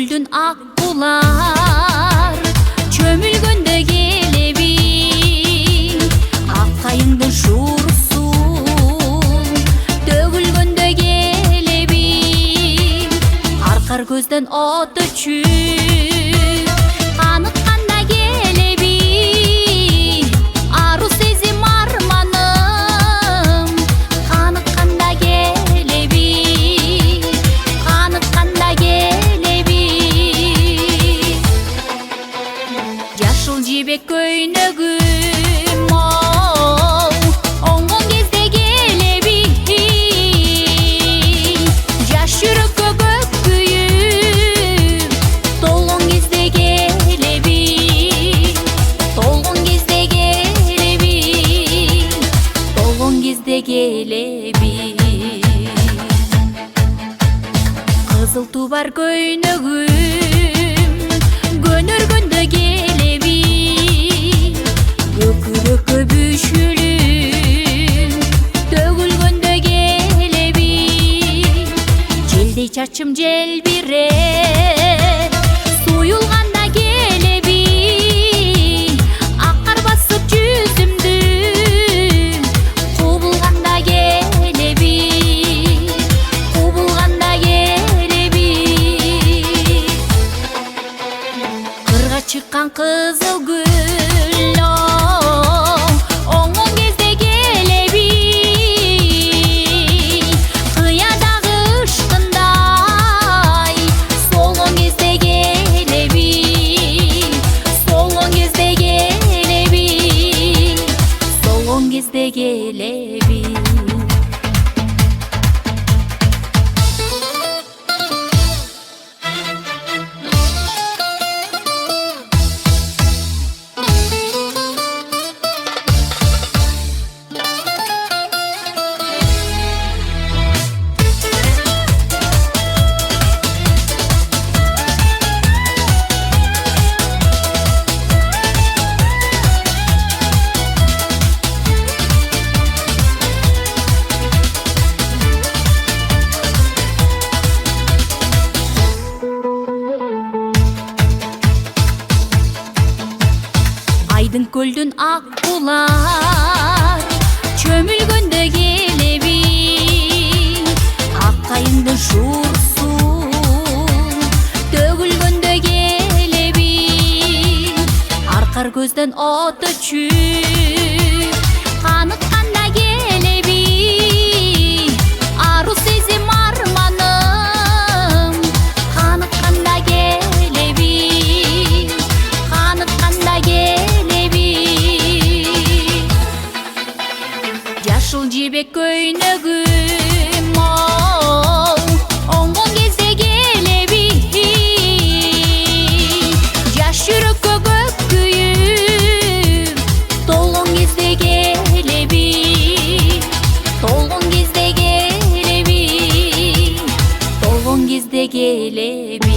көлдүн ак булар чөмүлгөндө келеби ак кайыңдын шуурусу төгүлгөндө келеби аркар көздөн от өчүп каныкканда келеби ару сезим арманым каныкканда келеби каныкканда келеби жашыл жибек көйнөгүм оңгон кезде келеби жаш жүрөккө көк күйүп толгон кезде келеби толгон кезде келеби толгон кезде келеби кызыл тубар көйнөгүм көнөргөндө келеби көкүрөккө бүшүлүм төгүлгөндө келеби желдей чачым желбиреп суюлганда келеби ак кар басып жүзүмдү кубулганда келеби кубулганда келеби кырга чыккан кызыл гүл оңгон кезде келеби кыядагы ышкындай солгон кезде келеби солгон кезде келеби солгон кезде келеби айдын көлдүн ак булар чөмүлгөндө келеби ак кайыңдын шуурусу төгүлгөндө келеби аркар көздөн от өчүп каныкканда келеби ару сезим арманым каныкканда келеби каныкканда келеби жашыл жибек көйнөгүм оңгон кезде келеби жаш жүрөккө көк күйүп толгон кезде келеби толгон кезде келеби толгон кезде келеби